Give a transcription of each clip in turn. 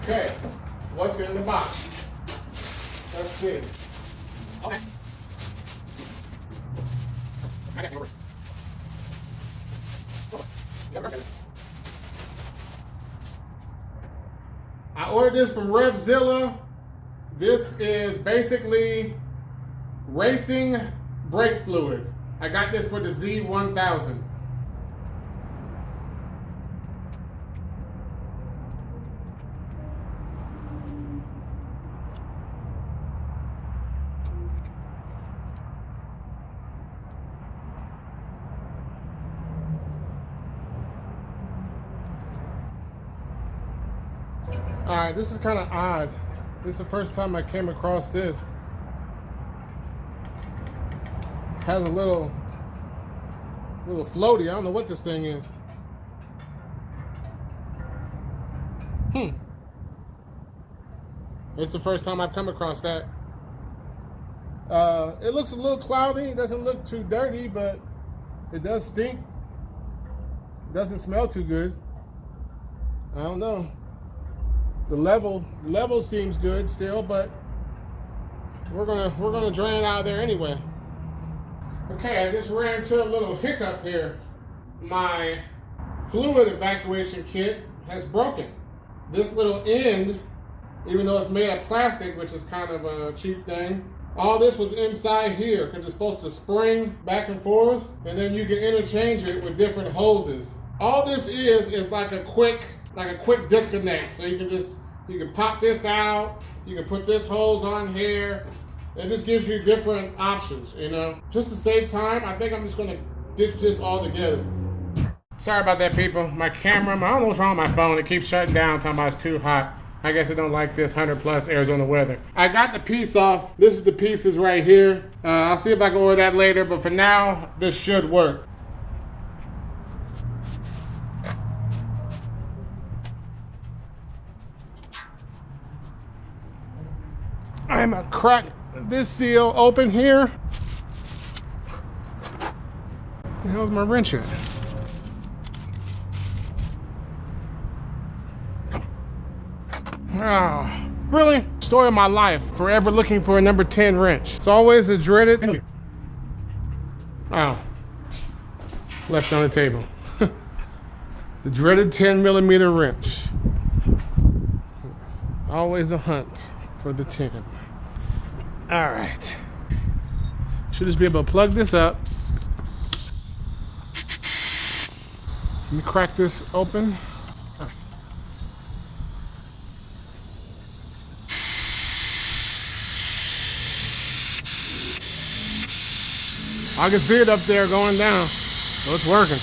Okay, what's in the box? Let's see. Okay. I ordered this from RevZilla. This is basically racing brake fluid. I got this for the Z1000. All right, this is kind of odd. This is the first time I came across this. Has a little floaty. I don't know what this thing is. It's the first time I've come across that. It looks a little cloudy. It doesn't look too dirty, but it does stink. It doesn't smell too good. I don't know. The level seems good still, but we're gonna drain it out of there anyway. Okay, I just ran into a little hiccup here. My fluid evacuation kit has broken. This little end, even though it's made of plastic, which is kind of a cheap thing, all this was inside here because it's supposed to spring back and forth, and then you can interchange it with different hoses. All this is like a quick disconnect. So you can pop this out, you can put this hose on here. It just gives you different options, you know. Just to save time, I think I'm just gonna ditch this all together. Sorry about that, people. My camera, I don't know what's wrong with my phone. It keeps shutting down, talking about it's too hot. I guess I don't like this 100+ Arizona weather. I got the piece off. This is the pieces right here. I'll see if I can order that later, but for now, this should work. I'm gonna crack this seal open here. Where the hell's my wrench at? Oh, really? Story of my life. Forever looking for a number 10 wrench. It's always a dreaded. Oh, left on the table. The dreaded 10mm wrench. Always a hunt for the 10. All right. Should just be able to plug this up. Let me crack this open. I can see it up there going down, so it's working.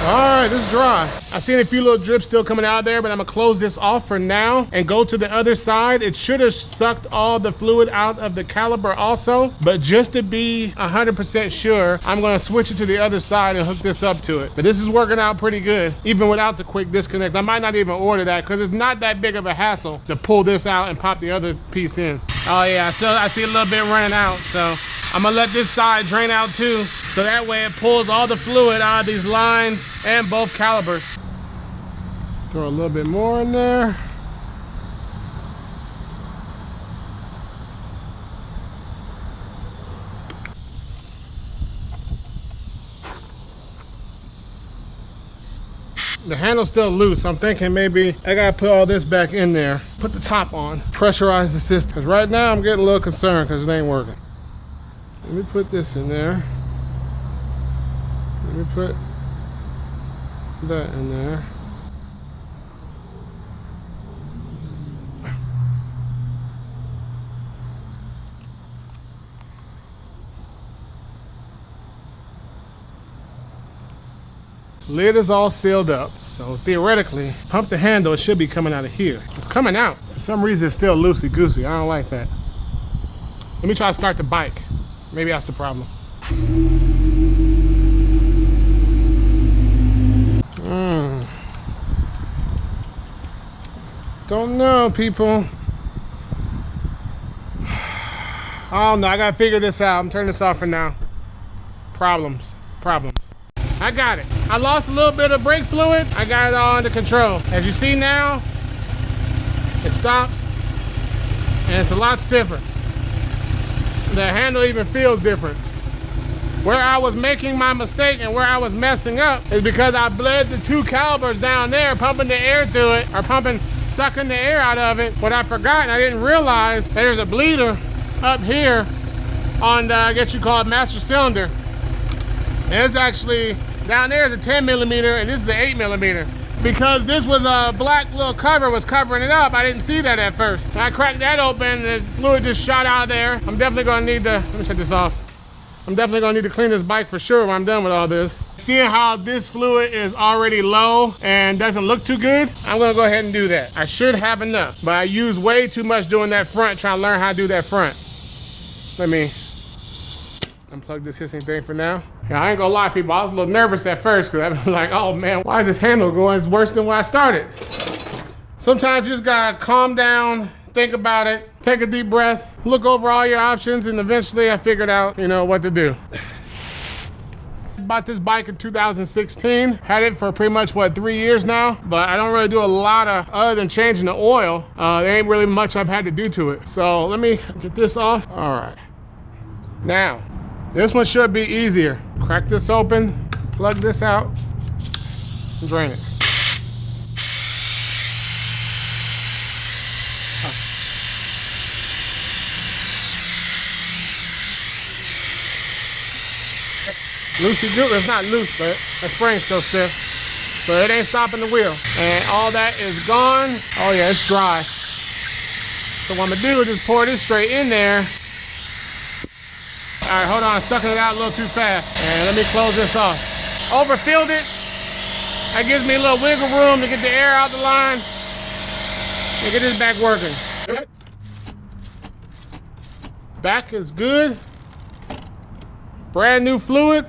All right, it's dry. I seen a few little drips still coming out of there, but I'm gonna close this off for now and go to the other side. It should have sucked all the fluid out of the caliper also, but just to be 100% sure, I'm gonna switch it to the other side and hook this up to it. But this is working out pretty good, even without the quick disconnect. I might not even order that because it's not that big of a hassle to pull this out and pop the other piece in. Oh yeah, I see a little bit running out, so I'm gonna let this side drain out too, so that way it pulls all the fluid out of these lines and both calipers. Throw a little bit more in there. The handle's still loose, so I'm thinking maybe I gotta put all this back in there, put the top on, pressurize the system. Because right now I'm getting a little concerned because it ain't working. Let me put this in there. Let me put that in there. Lid is all sealed up, so theoretically, pump the handle, it should be coming out of here. It's coming out. For some reason, it's still loosey-goosey. I don't like that. Let me try to start the bike. Maybe that's the problem. Don't know, people. I don't know. I gotta figure this out. I'm turning this off for now. Problems. I got it. I lost a little bit of brake fluid. I got it all under control. As you see now, it stops, and it's a lot stiffer. The handle even feels different. Where I was making my mistake and where I was messing up is because I bled the 2 calibers down there, pumping the air through it, or sucking the air out of it. What I forgot, and I didn't realize, there's a bleeder up here on the, I guess you call it master cylinder. And it's actually, down there is a 10 millimeter, and this is an 8 millimeter. Because this was a black little cover was covering it up, I didn't see that at first. And I cracked that open, and the fluid just shot out of there. I'm definitely gonna need to, let me shut this off. I'm definitely gonna need to clean this bike for sure when I'm done with all this. Seeing how this fluid is already low and doesn't look too good, I'm gonna go ahead and do that. I should have enough, but I used way too much doing that front, trying to learn how to do that front. Let me unplug this hissing thing for now. Yeah, I ain't gonna lie, people, I was a little nervous at first because I was like, oh man, why is this handle going? It's worse than when I started. Sometimes you just gotta calm down, think about it, take a deep breath, look over all your options, and eventually I figured out, you know, what to do. Bought this bike in 2016, had it for pretty much, what, 3 years now, but I don't really do a lot of, other than changing the oil, there ain't really much I've had to do to it. So let me get this off. All right. Now, this one should be easier. Crack this open, plug this out, and drain it. Loosey goosey, it's not loose, but the spring's still stiff. So it ain't stopping the wheel. And all that is gone. Oh yeah, it's dry. So what I'm gonna do is just pour this straight in there. All right, hold on, sucking it out a little too fast. And let me close this off. Overfilled it. That gives me a little wiggle room to get the air out the line and get this back working. Back is good. Brand new fluid.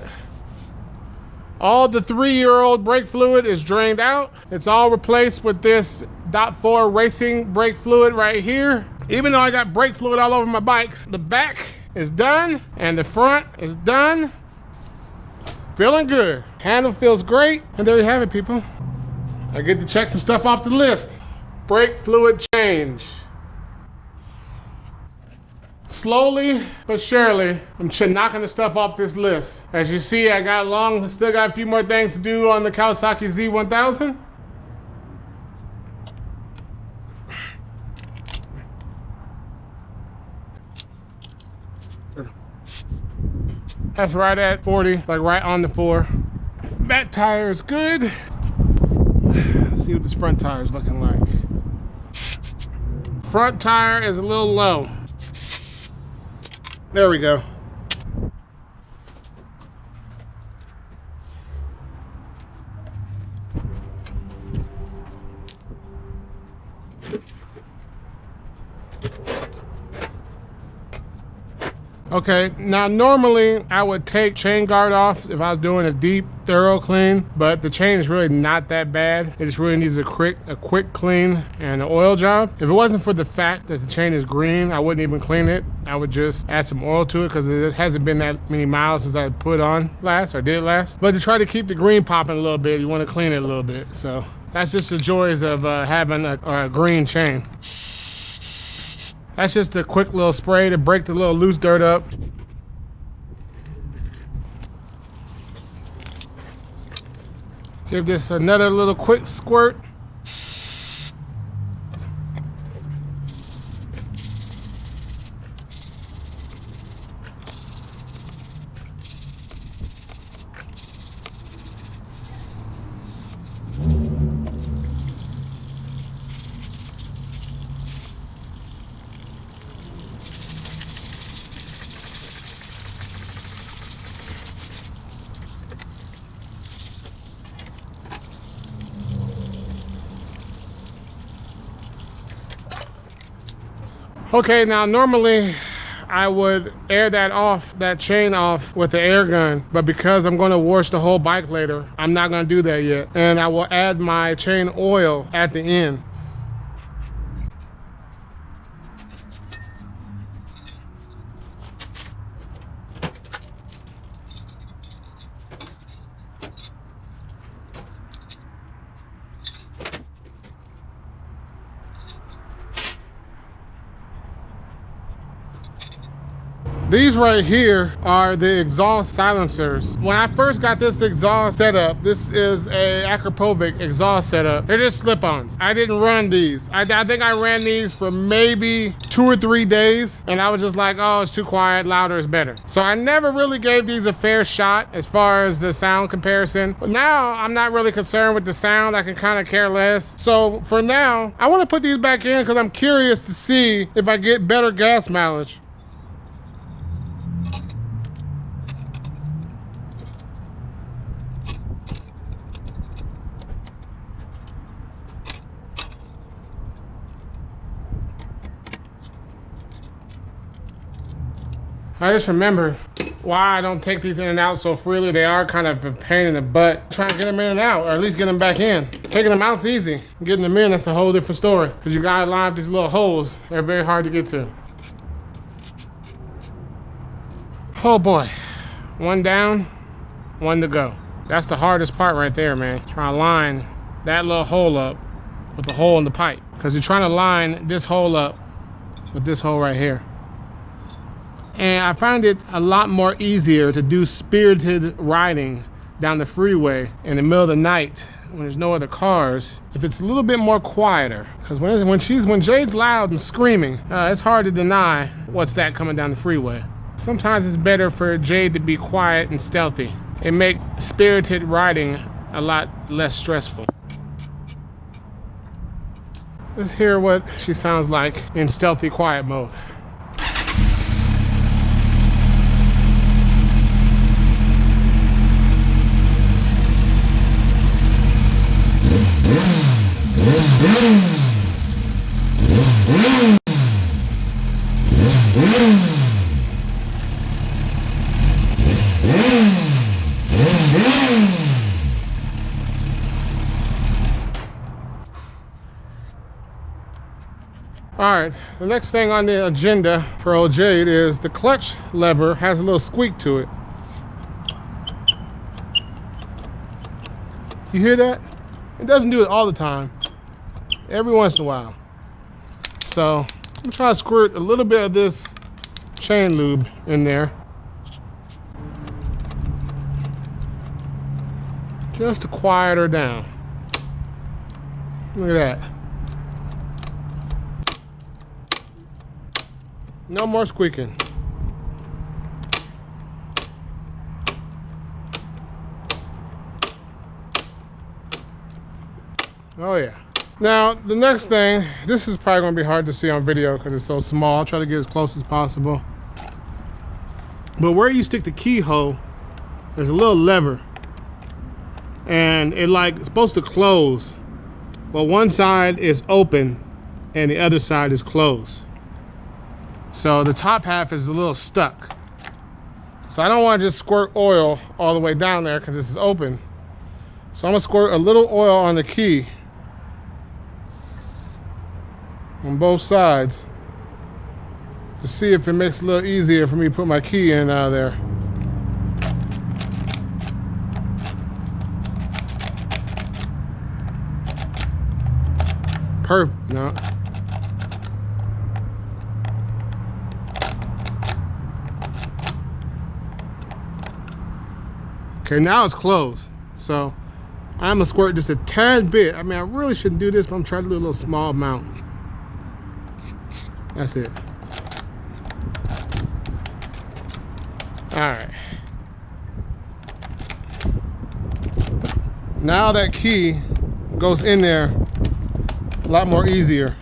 All the 3-year-old brake fluid is drained out. It's all replaced with this .4 racing brake fluid right here. Even though I got brake fluid all over my bikes, the back is done and the front is done. Feeling good. Handle feels great. And there you have it, people. I get to check some stuff off the list. Brake fluid change. Slowly but surely, I'm knocking the stuff off this list. As you see, I still got a few more things to do on the Kawasaki Z1000. That's right at 40, like right on the 4. Back tire is good. Let's see what this front tire is looking like. Front tire is a little low. There we go. Okay, now normally I would take chain guard off if I was doing a deep, thorough clean, but the chain is really not that bad. It just really needs a quick clean and an oil job. If it wasn't for the fact that the chain is green, I wouldn't even clean it. I would just add some oil to it because it hasn't been that many miles since I put on last, or did last. But to try to keep the green popping a little bit, you want to clean it a little bit. So that's just the joys of having a green chain. That's just a quick little spray to break the little loose dirt up. Give this another little quick squirt. Okay, now normally I would air that chain off with the air gun, but because I'm gonna wash the whole bike later, I'm not gonna do that yet. And I will add my chain oil at the end. These right here are the exhaust silencers. When I first got this exhaust setup, this is a Akrapovic exhaust setup. They're just slip-ons. I didn't run these. I think I ran these for maybe 2 or 3 days, and I was just like, oh, it's too quiet, louder is better. So I never really gave these a fair shot as far as the sound comparison. But now I'm not really concerned with the sound. I can kind of care less. So for now, I want to put these back in because I'm curious to see if I get better gas mileage. I just remember why I don't take these in and out so freely. They are kind of a pain in the butt. Trying to get them in and out, or at least get them back in. Taking them out's easy. Getting them in, that's a whole different story. Because you gotta line up these little holes. They're very hard to get to. Oh boy. One down, one to go. That's the hardest part right there, man. Trying to line that little hole up with the hole in the pipe. Because you're trying to line this hole up with this hole right here. And I find it a lot more easier to do spirited riding down the freeway in the middle of the night when there's no other cars, if it's a little bit more quieter. Because when Jade's loud and screaming, it's hard to deny what's that coming down the freeway. Sometimes it's better for Jade to be quiet and stealthy. It makes spirited riding a lot less stressful. Let's hear what she sounds like in stealthy quiet mode. Alright, the next thing on the agenda for old Jade is the clutch lever has a little squeak to it. You hear that? It doesn't do it all the time. Every once in a while. So, I'm gonna try to squirt a little bit of this chain lube in there. Just to quiet her down. Look at that. No more squeaking. Oh yeah. Now, the next thing, this is probably gonna be hard to see on video because it's so small. I'll try to get as close as possible. But where you stick the keyhole, there's a little lever. And it's supposed to close. But one side is open and the other side is closed. So the top half is a little stuck. So I don't want to just squirt oil all the way down there because this is open. So I'm gonna squirt a little oil on the key on both sides to see if it makes it a little easier for me to put my key in and out of there. Perfect. No. Okay, now it's closed. So I'm gonna squirt just a tad bit. I mean, I really shouldn't do this, but I'm trying to do a little small amount. That's it. All right. Now that key goes in there a lot more easier.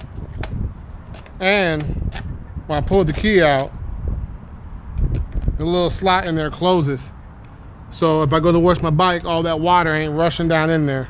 And when I pull the key out, the little slot in there closes. So if I go to wash my bike, all that water ain't rushing down in there.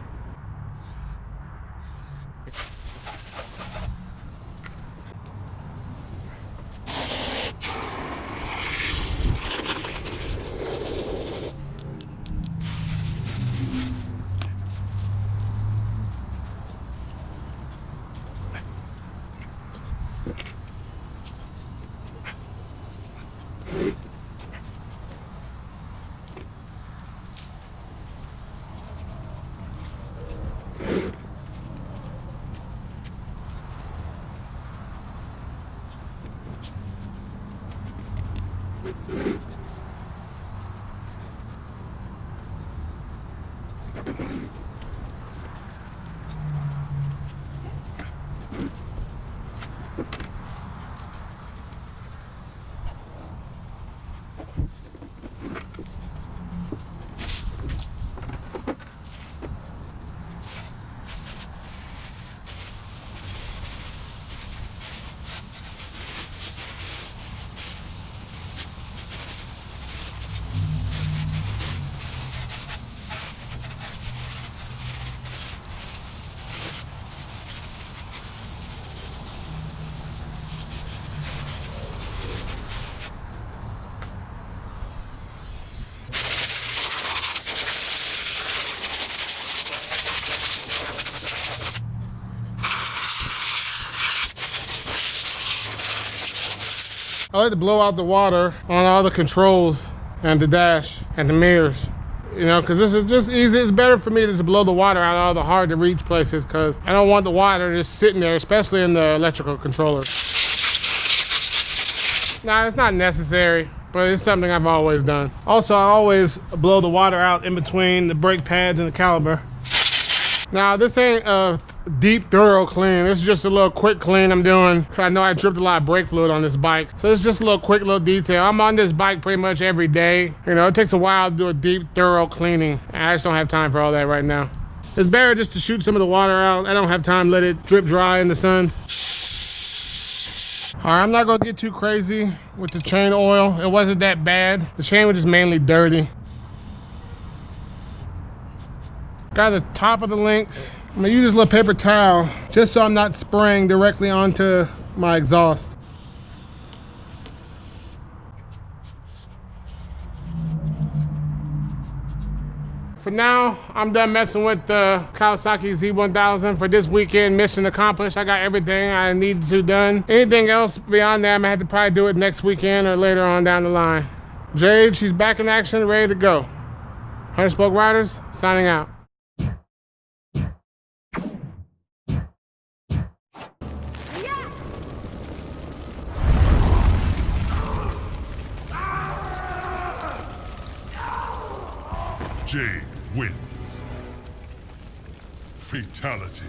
I like to blow out the water on all the controls and the dash and the mirrors. You know, because this is just easy. It's better for me to just blow the water out of all the hard to reach places because I don't want the water just sitting there, especially in the electrical controllers. Now, it's not necessary, but it's something I've always done. Also, I always blow the water out in between the brake pads and the caliper. Now, this ain't a deep, thorough clean. It's just a little quick clean I'm doing. I know I dripped a lot of brake fluid on this bike. So it's just a little quick little detail. I'm on this bike pretty much every day. You know, it takes a while to do a deep, thorough cleaning. I just don't have time for all that right now. It's better just to shoot some of the water out. I don't have time to let it drip dry in the sun. All right, I'm not gonna get too crazy with the chain oil. It wasn't that bad. The chain was just mainly dirty. Got the top of the links. I'm gonna use this little paper towel just so I'm not spraying directly onto my exhaust. For now, I'm done messing with the Kawasaki Z1000 for this weekend. Mission accomplished. I got everything I needed to done. Anything else beyond that, I'm gonna have to probably do it next weekend or later on down the line. Jade, she's back in action, ready to go. 100 Spoke Riders, signing out. Jade wins. Fatality.